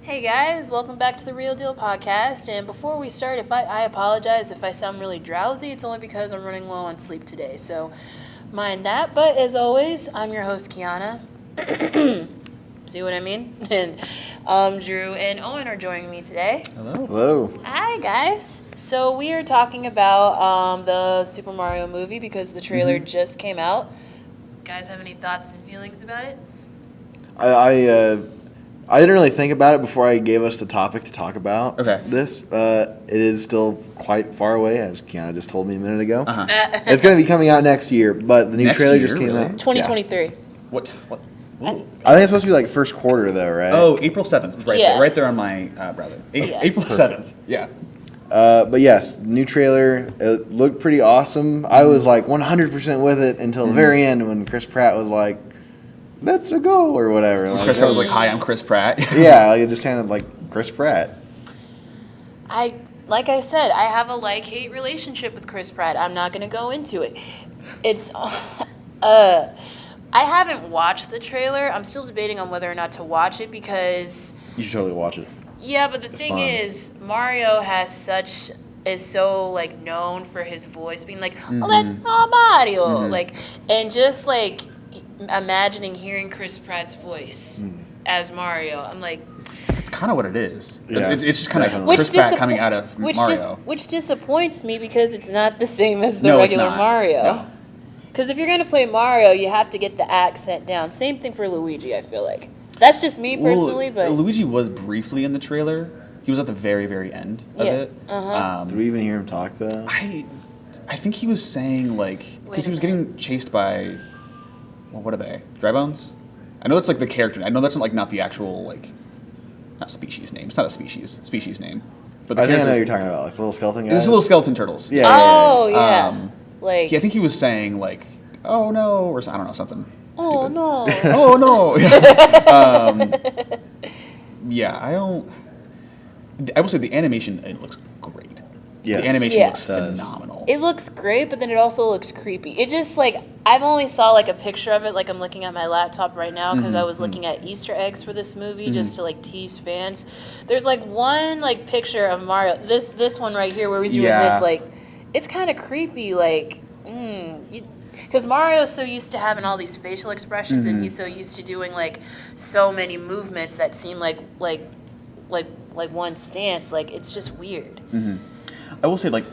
Hey guys, welcome back to the Real Deal podcast. And before we start, if I apologize if I sound really drowsy. It's only because I'm running low on sleep today, so mind that. But as always, I'm your host, Keeona. See what I mean? And Drew and Owen are joining me today. Hello. Hello. Hi guys. So we are talking about the Super Mario movie because the trailer just came out. Guys, have any thoughts and feelings about it? I didn't really think about it before I gave us the topic to talk about. Okay. This. It is still quite far away, as Keeona just told me a minute ago. Uh-huh. It's going to be coming out next year, but the new Next trailer year, just came really? out. 2023. Yeah. What? Ooh. I think it's supposed to be like first quarter, though, right? Oh, April 7th. Right, Yeah. right there on my browser. Yeah. April 7th. Yeah. But yes, new trailer. It looked pretty awesome. I was like 100% with it until the very end when Chris Pratt was like, "Let's go" or whatever. Like, Chris Pratt was like, "Hi, I'm Chris Pratt." yeah, like, it just sounded like Chris Pratt. Like I said, I have a like-hate relationship with Chris Pratt. I'm not going to go into it. It's, I haven't watched the trailer. I'm still debating on whether or not to watch it because, You should totally watch it. yeah, but the thing fun. is, Mario is so, like, known for his voice being like, oh, Mario, like, and just, like, imagining hearing Chris Pratt's voice as Mario, I'm like, It's kind of what it is. Yeah, It's just kind of definitely. Chris Pratt coming out of Mario. Which disappoints me because it's not the same as the No, it's regular not. Mario. No. Because if you're going to play Mario, you have to get the accent down. Same thing for Luigi, I feel like. That's just me personally, but... Luigi was briefly in the trailer. He was at the very, very end of Yeah, it. Did we even hear him talk, though? I think he was saying, like... Because he was Wait a getting chased by... Well, what are they? Dry bones? I know that's, like, the character. I know that's, like, not the actual, like... Not species name. It's not a species name. But the I think I know character- what you're talking about, like little skeleton guys. This is little skeleton turtles. Yeah. Oh, yeah. I think he was saying, like, "Oh, no," or I don't know, something Oh, stupid. no. Oh, no. Yeah. Yeah, I will say the animation, it looks great. Yes. The animation Yeah. looks It does. phenomenal. It looks great, but then it also looks creepy. It just, like, I've only saw, like, a picture of it. Like, I'm looking at my laptop right now because I was looking at Easter eggs for this movie just to, like, tease fans. There's, like, one, like, picture of Mario. This one right here where he's doing Yeah. this, like, it's kind of creepy, like, because Mario's so used to having all these facial expressions and he's so used to doing, like, so many movements that seem like one stance. Like, it's just weird. I will say, like,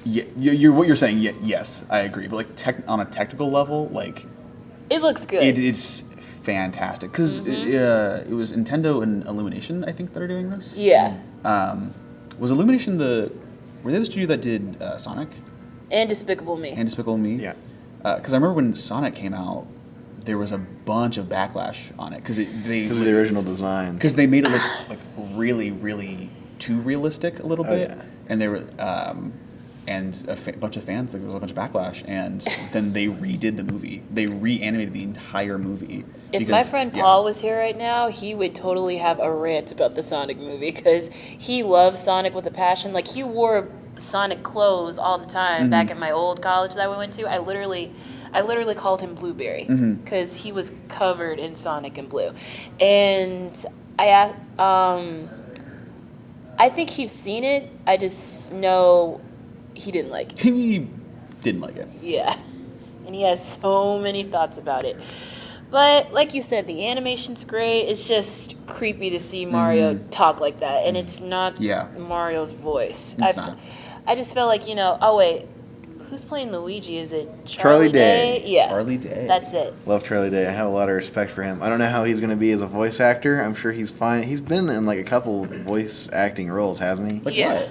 you're what you're saying, yes, I agree. But, like, on a technical level, like... It looks good. It's fantastic. Because it was Nintendo and Illumination, I think, that are doing this. Yeah. Was Illumination were they the studio that did Sonic And Despicable Me. and Despicable Me? Yeah. Because I remember when Sonic came out, there was a bunch of backlash on it because Because of the original design. because they made it look like really, really too realistic a little Oh, bit, yeah. and they were and bunch of fans, like, there was a bunch of backlash, and then they redid the movie. They reanimated the entire movie. If my friend Paul was here right now, he would totally have a rant about the Sonic movie because he loves Sonic with a passion. Like, he wore Sonic clothes all the time back at my old college that we went to. I literally called him Blueberry because he was covered in Sonic and blue. And I think he's seen it. I just know he didn't like it. he didn't like it. Yeah. And he has so many thoughts about it. But like you said, the animation's great. It's just creepy to see Mario talk like that. And it's not Mario's voice. It's not. I just felt like, oh, wait. Who's playing Luigi? Is it Charlie Day. Yeah. Charlie Day. That's it. Love Charlie Day. I have a lot of respect for him. I don't know how he's going to be as a voice actor. I'm sure he's fine. He's been in like a couple voice acting roles, hasn't he? Like Yeah. what?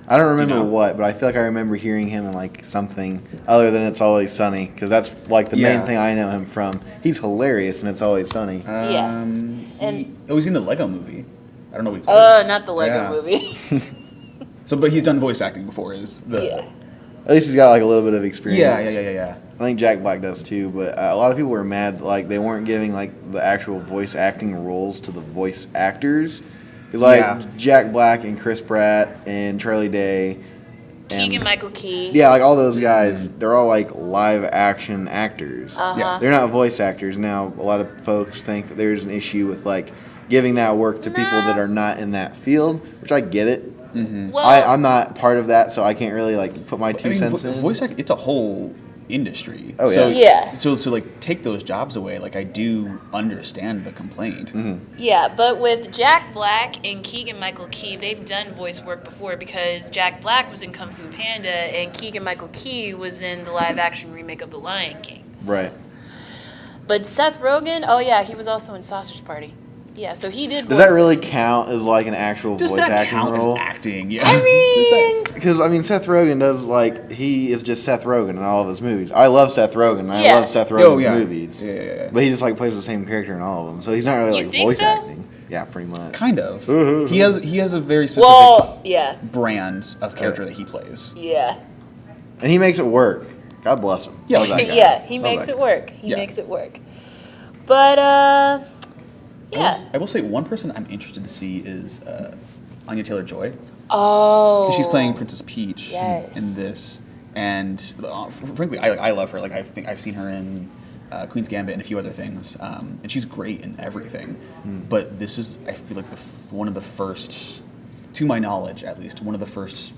I don't remember Do you know? what, but I feel like I remember hearing him in like something other than It's Always Sunny, because that's like the main Yeah. thing I know him from. He's hilarious in It's Always Sunny. Yeah. He's in the Lego movie. I don't know what he plays. Not the Lego Yeah. movie. So, but he's done voice acting before. Is the Yeah. At least he's got like a little bit of experience. Yeah. I think Jack Black does too, but a lot of people were mad like they weren't giving like the actual voice acting roles to the voice actors. Because like Yeah. Jack Black and Chris Pratt and Charlie Day. Keegan-Michael Key. Yeah, like all those guys, they're all like live action actors. Uh-huh. Yeah. They're not voice actors. Now, a lot of folks think that there's an issue with like giving that work to people that are not in that field, which I get it. Well, I'm not part of that, so I can't really like put my 2 cents in. Voice act, it's a whole industry. Oh, yeah. So, Yeah. So to like take those jobs away, like I do understand the complaint. yeah, but with Jack Black and Keegan-Michael Key, they've done voice work before because Jack Black was in Kung Fu Panda and Keegan-Michael Key was in the live-action remake of The Lion King. So. Right. But Seth Rogen, oh yeah, he was also in Sausage Party. Yeah, so he did. Does that really count as like an actual Does voice that acting count role? as acting? Yeah. I mean, Because Seth Rogen does like he is just Seth Rogen in all of his movies. I love Seth Rogen. I Yeah. love Seth Rogen's Oh, yeah. movies. Yeah. But he just like plays the same character in all of them, so he's not really You like think voice so? acting. Yeah, pretty much. Kind of. He has a very specific well, yeah, brand of character that he plays. yeah. And he makes it work. God bless him. Yeah, Love that guy. Yeah, he Love makes that it guy. work. He Yeah. makes it work. But yeah. I will say one person I'm interested to see is Anya Taylor-Joy. Oh. Because she's playing Princess Peach Yes. in this, and frankly, I love her. Like I think I've seen her in Queen's Gambit and a few other things, and she's great in everything. But this is, I feel like, one of the first, to my knowledge at least, one of the first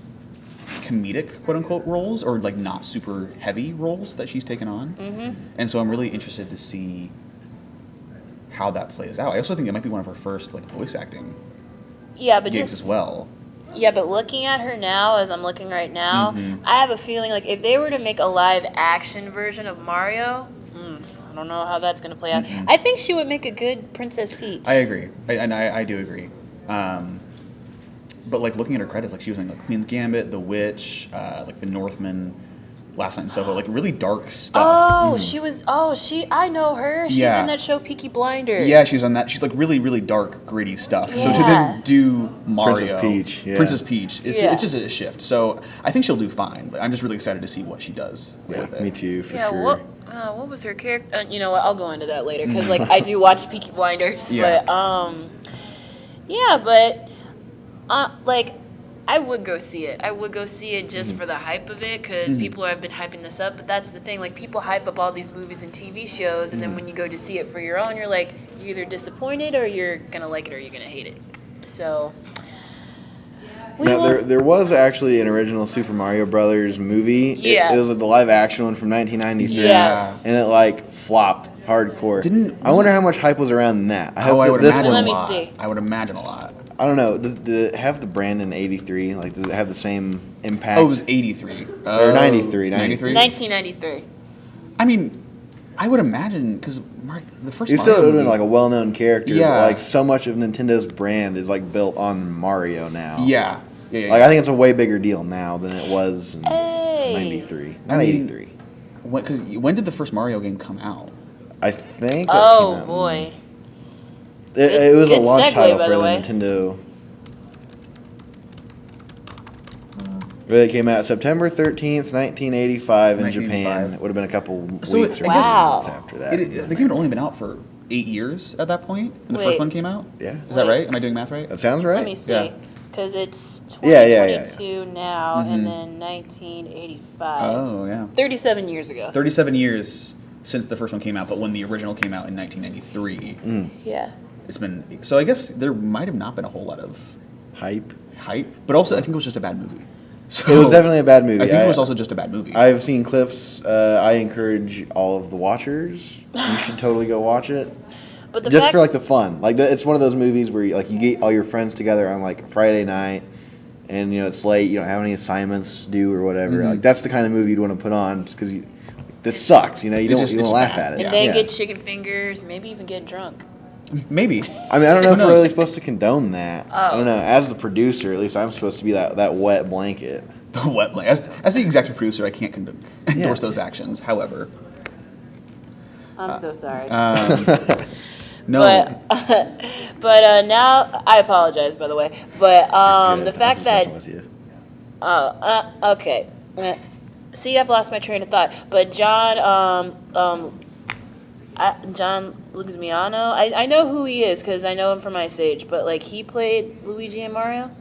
comedic quote unquote roles, or like not super heavy roles that she's taken on. And so I'm really interested to see how that plays out. I also think it might be one of her first like voice acting Yeah, but gigs just as well. Yeah, but looking at her now, as I'm looking right now, Mm-hmm. I have a feeling like if they were to make a live action version of Mario, I don't know how that's going to play out. I think she would make a good Princess Peach. I agree, I do agree. But like looking at her credits, like she was in like Queen's Gambit, The Witch, like The Northman, Last Night in Soho, like really dark stuff. Oh, she was. Oh, I know her. She's Yeah. in that show Peaky Blinders. Yeah, she's on that. She's like really, really dark, gritty stuff. So to Yeah. then do Mario, Princess Peach, it's Yeah. just a shift. So I think she'll do fine. But I'm just really excited to see what she does with it. Me too, for Yeah, sure. what was her character? You know what? I'll go into that later because like I do watch Peaky Blinders, Yeah. but like I would go see it. I would go see it just for the hype of it because people have been hyping this up. But that's the thing, like people hype up all these movies and TV shows, and then when you go to see it for your own, you're like you're either disappointed or you're gonna like it or you're gonna hate it. So. Now, there was actually an original Super Mario Brothers movie. Yeah. It was the live action one from 1993. Yeah. And it like flopped hardcore. I wonder how much hype was around that. I hope I that would this imagine one. Let me a lot. see. I would imagine a lot. I don't know. Did it have the brand in '83? Like, did it have the same impact? Oh, it was 83. Or 93, 93? 1993. I mean, I would imagine, because the first It Mario still would have been movie- like a well-known character. Yeah. But like so much of Nintendo's brand is like built on Mario now. Yeah. Like I think it's a way bigger deal now than it was in Hey. '93. I Not mean, '83. When did the first Mario game come out? I think. That Oh came out- boy. It was a Good launch segue, title by for the the way. Nintendo. It came out September 13th, 1985 in Japan. 1985. It would have been a couple So weeks it- or I guess- months after that. The game had only been out for 8 years at that point when the Wait. first one came out. Yeah. Is that Wait. right? Am I doing math right? That sounds right. Let me see. Yeah. Because it's Yeah, yeah, yeah, 2022 now, and then 1985. Oh, yeah. 37 years ago. 37 years since the first one came out, but when the original came out in 1993, Yeah. it's been. So I guess there might have not been a whole lot of Hype. hype, but also I think it was just a bad movie. So It was definitely a bad movie. I think it was also just a bad movie. I've seen clips. I encourage all of the watchers. You should totally go watch it. But the Just fact, for like the fun. Like it's one of those movies where you get all your friends together on like Friday night, and it's late. You don't have any assignments due or whatever. Like that's the kind of movie you'd want to put on just because this sucks. You don't just- want it's to laugh bad. at it. and then Yeah. get chicken fingers, maybe even get drunk. Maybe. I mean, I don't know Who if we're knows? really supposed to condone that. I Oh. don't know. As the producer, at least I'm supposed to be that wet blanket. The wet blanket. As the executive producer, I can't endorse Yeah. those actions. However, I'm so sorry. no. But now, I apologize, by the way. But Good. the fact I'm just that. messing with you. Okay. See, I've lost my train of thought. But John Leguizamo, I know who he is because I know him from Ice Age. But like he played Luigi and Mario.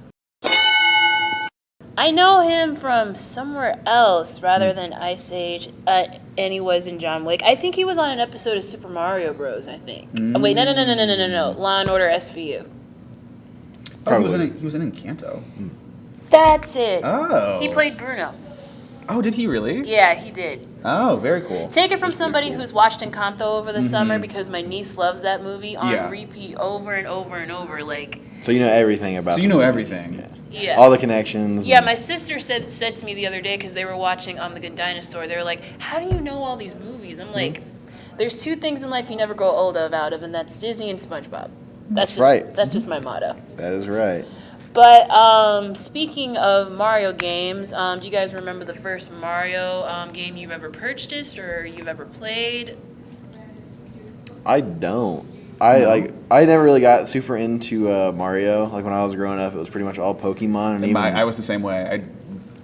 I know him from somewhere else rather than Ice Age, and he was in John Wick. I think he was on an episode of Super Mario Bros. I think. Oh, wait, no. Law and Order SVU. Oh, he was in Encanto. That's it. Oh. He played Bruno. Oh, did he really? Yeah, he did. Oh, very cool. Take it from somebody who's watched Encanto over the summer because my niece loves that movie on repeat over and over and over. Like. So you know everything about. So you know everything. Yeah. Yeah. All the connections. Yeah, my sister said to me the other day because they were watching The Good Dinosaur. They were like, "How do you know all these movies?" I'm like, "There's two things in life you never grow old out of, and that's Disney and SpongeBob." That's right. That's just my motto. That is right. But speaking of Mario games, do you guys remember the first Mario game you've ever purchased or you've ever played? I don't. I never really got super into Mario. Like when I was growing up, it was pretty much all Pokemon. And even, I was the same way. I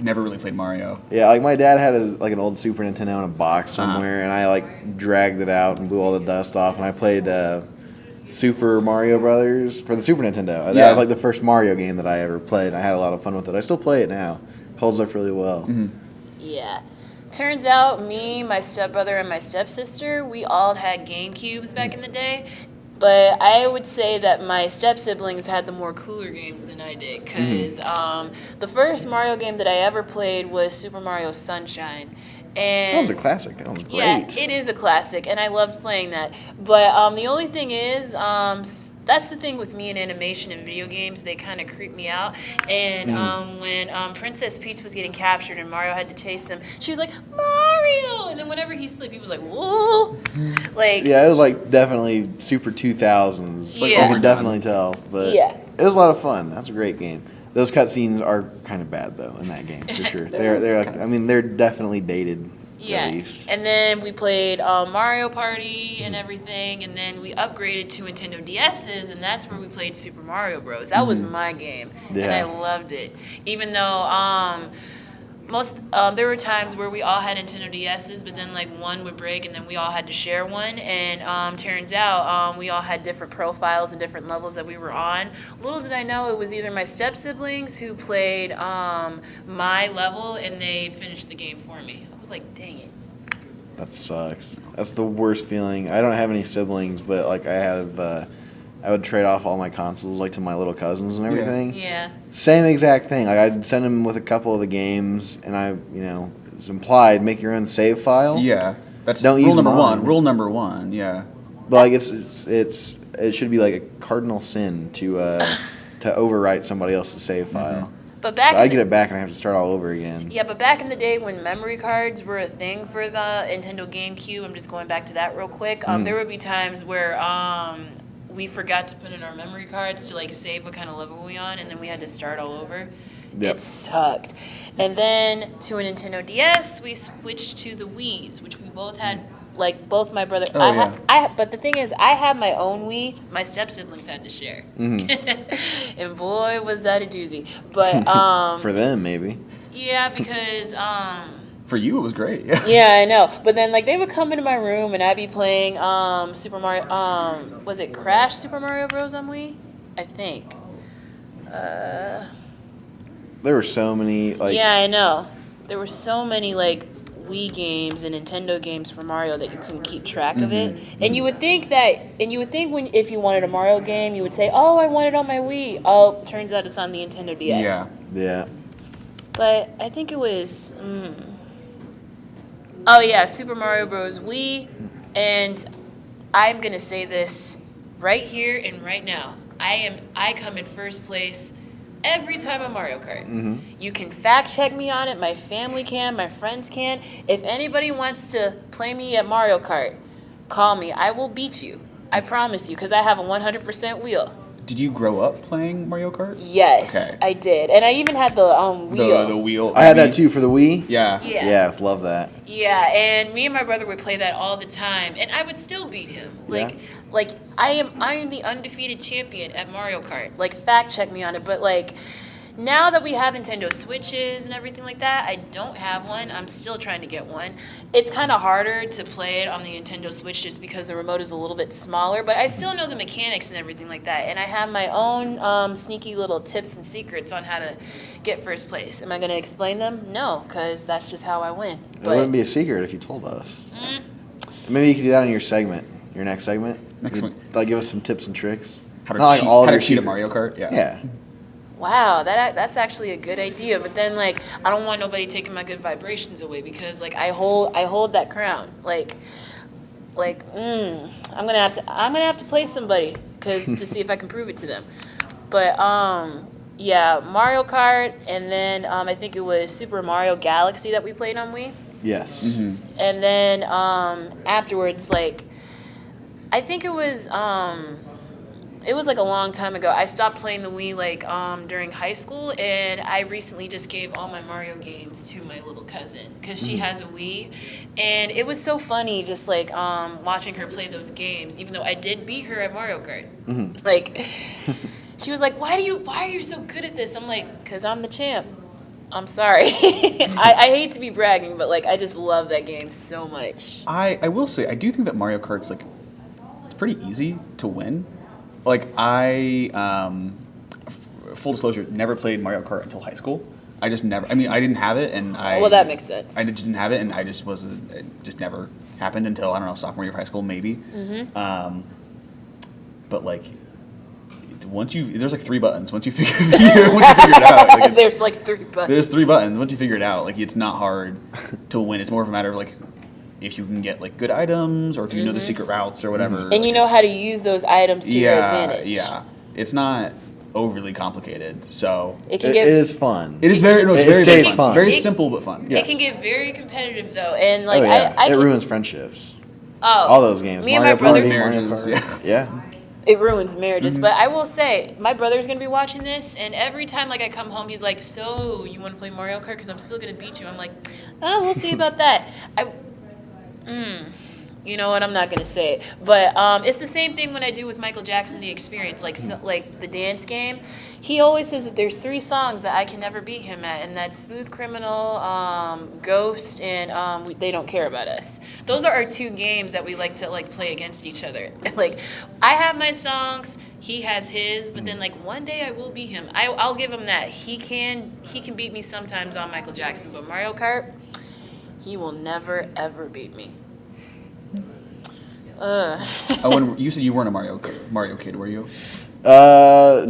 never really played Mario. Yeah, like my dad had an old Super Nintendo in a box somewhere, and I like dragged it out and blew all the dust off, and I played Super Mario Brothers for the Super Nintendo. That was like the first Mario game that I ever played. I had a lot of fun with it. I still play it now. Holds up really well. Mm-hmm. Yeah. Turns out me, my stepbrother, and my stepsister, we all had GameCubes back in the day. But I would say that my step-siblings had the more cooler games than I did. Because the first Mario game that I ever played was Super Mario Sunshine. And That was a classic. That was great. yeah, it is a classic, and I loved playing that. But the only thing is, that's the thing with me in animation and video games, they kind of creep me out. And when Princess Peach was getting captured and Mario had to chase him, she was like, Mario! And then whenever he slipped, he was like, whoa! Like, Yeah, it was like definitely super 2000s. Like, Yeah. you could definitely tell. But Yeah. it was a lot of fun. That's a great game. Those cutscenes are kind of bad though in that game for sure. They're like, I mean, they're definitely dated. yeah. At least. And then we played Mario Party and everything, and then we upgraded to Nintendo DS's, and that's where we played Super Mario Bros. That was my game, and I Yeah. loved it. Even though there were times where we all had Nintendo DS's, but then like one would break, and then we all had to share one. And turns out we all had different profiles and different levels that we were on. Little did I know it was either my step siblings who played my level, and they finished the game for me. I was like, dang it. That sucks. That's the worst feeling. I don't have any siblings, but like I would trade off all my consoles like to my little cousins and everything. Yeah. Same exact thing. Like I'd send them with a couple of the games, and it's implied make your own save file. Yeah, that's Don't rule use number mine. one. Rule number one. Yeah. But like it should be like a cardinal sin to overwrite somebody else's save file. But back So I in get the- it back and I have to start all over again. Yeah, but back in the day when memory cards were a thing for the Nintendo GameCube, I'm just going back to that real quick. There would be times where we forgot to put in our memory cards to like save what kind of level we on, and then we had to start all over. Yep. It sucked. And then to a Nintendo DS, we switched to the Wii's, which we both had. Like both my brother, but the thing is, I had my own Wii. My step siblings had to share, and boy, was that a doozy. But For them, maybe. yeah, because For you, it was great. Yeah. yeah, I know. But then like they would come into my room and I'd be playing Super Mario. Was it Crash Super Mario Bros. On Wii? I think. There were so many like. Yeah, I know. There were so many like Wii games and Nintendo games for Mario that you couldn't keep track of it. And you would think if you wanted a Mario game, you would say, "Oh, I want it on my Wii." Oh, turns out it's on the Nintendo DS. Yeah. Yeah. But I think it was. Oh yeah, Super Mario Bros. Wii, and I'm gonna say this right here and right now. I come in first place every time on Mario Kart. You can fact check me on it. My family can. My friends can. If anybody wants to play me at Mario Kart, call me. I will beat you. I promise you, because I have a 100% wheel. Did you grow up playing Mario Kart? Yes, Okay. I did, and I even had the wheel. The wheel. I had that too for the Wii. Yeah. Yeah. Yeah, love that. Yeah, and me and my brother would play that all the time, and I would still beat him. I am the undefeated champion at Mario Kart. Like, fact check me on it, but like, Now that we have Nintendo Switches and everything like that, I don't have one. I'm still trying to get one. It's kind of harder to play it on the Nintendo Switch just because the remote is a little bit smaller, but I still know the mechanics and everything like that. And I have my own sneaky little tips and secrets on how to get first place. Am I going to explain them? No, because that's just how I win. It wouldn't be a secret if you told us. Maybe you could do that in your segment, your next segment. Like give us some tips and tricks. How to cheat at Mario Kart? Yeah. Wow, that's actually a good idea. But then, like, I don't want nobody taking my good vibrations away because, like, I hold that crown. I'm gonna have to play somebody to see if I can prove it to them. But yeah, Mario Kart, and then I think it was Super Mario Galaxy that we played on Wii. Yes. Mm-hmm. And then afterwards, like, I think it was like a long time ago. I stopped playing the Wii like during high school, and I recently just gave all my Mario games to my little cousin because she has a Wii, and it was so funny just like watching her play those games. Even though I did beat her at Mario Kart, like she was like, "Why are you so good at this?" I'm like, "Cause I'm the champ." I'm sorry. I hate to be bragging, but like I just love that game so much. I will say I do think that Mario Kart's like it's pretty easy to win. Like full disclosure, never played Mario Kart until high school. I just never. I mean, I didn't have it, and well, that makes sense. I just didn't have it, and I just wasn't. It just never happened until I don't know sophomore year of high school, maybe. But like, there's like 3 buttons. Once you figure it out, like there's like 3 buttons. There's 3 buttons. Once you figure it out, like it's not hard to win. It's more of a matter of like if you can get like good items or if you know the secret routes or whatever. And you know how to use those items to your advantage. Yeah, it's not overly complicated, so it is fun. It is very fun. Very simple but fun. It can get very competitive though, and like it ruins friendships. Oh, all those games. Me and my brother, marriages. Yeah. It ruins marriages, but I will say, my brother's going to be watching this, and every time like I come home, he's like, "So, you want to play Mario Kart? Because I'm still going to beat you." I'm like, "Oh, we'll see about that." You know what? I'm not going to say it. But it's the same thing when I do with Michael Jackson, The Experience, like the dance game. He always says that there's 3 songs that I can never beat him at, and that's Smooth Criminal, Ghost, and They Don't Care About Us. Those are our 2 games that we like to like play against each other. Like, I have my songs, he has his, but then like one day I will beat him. I'll give him that. He can beat me sometimes on Michael Jackson, but Mario Kart, he will never ever beat me. When you said you weren't a Mario kid, were you? No.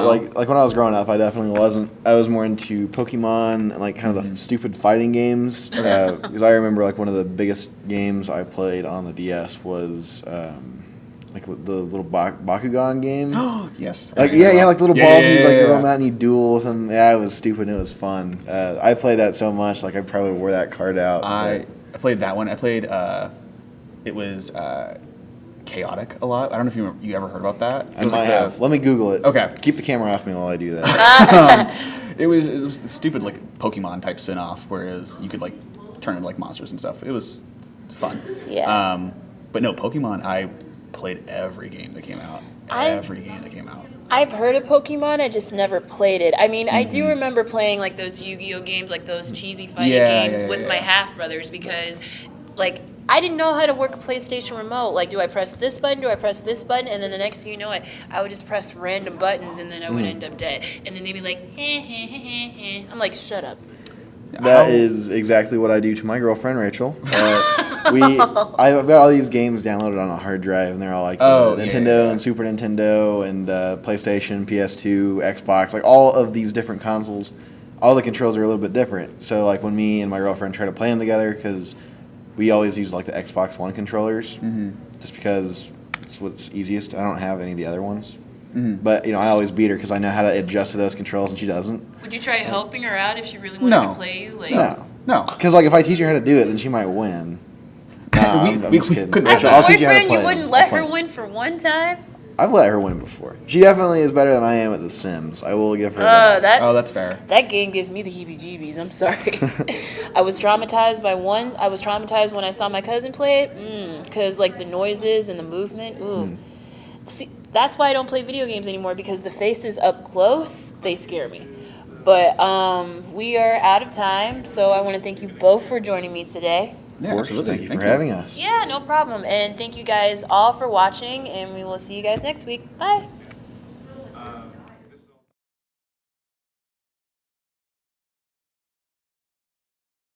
Like when I was growing up, I definitely wasn't. I was more into Pokemon and like kind of the stupid fighting games. Because I remember like one of the biggest games I played on the DS was like the little Bakugan game. Oh yes. Like you had like little balls and you like roll them out and you duel with them. Yeah, it was stupid. And it was fun. I played that so much. Like I probably wore that card out. I played that one. I played. It was Chaotic a lot. I don't know if you ever heard about that. I might have. Let me Google it. Okay. Keep the camera off me while I do that. It was a stupid like Pokemon type spin-off, whereas you could like turn into like monsters and stuff. It was fun. Yeah. But no, Pokemon. I played every game that came out. I've heard of Pokemon, I just never played it. I mean, I do remember playing like those Yu-Gi-Oh games, like those cheesy fighting games with my half brothers because, like, I didn't know how to work a PlayStation remote. Like, do I press this button? Do I press this button? And then the next thing you know, I would just press random buttons, and then I would end up dead. And then they'd be like, I'm like, shut up. That is exactly what I do to my girlfriend, Rachel. I've got all these games downloaded on a hard drive, and they're all like Nintendo and Super Nintendo and PlayStation, PS2, Xbox, like all of these different consoles. All the controls are a little bit different. So, like, when me and my girlfriend try to play them together, because we always use like the Xbox One controllers, just because it's what's easiest. I don't have any of the other ones, but I always beat her because I know how to adjust to those controls, and she doesn't. Would you try helping her out if she really wanted to play you? Like, no, because like if I teach her how to do it, then she might win. I'm just kidding. As a I'll teach you how to boyfriend, play. you wouldn't let her win for one time? I've let her win before. She definitely is better than I am at The Sims. I will give her that. That's fair. That game gives me the heebie-jeebies. I'm sorry. I was traumatized when I saw my cousin play it, because like the noises and the movement. Ooh. See, that's why I don't play video games anymore, because the faces up close, they scare me. But we are out of time, so I want to thank you both for joining me today. Yeah, Of course. absolutely. Thank you for having us. Yeah, no problem. And thank you guys all for watching, and we will see you guys next week. Bye.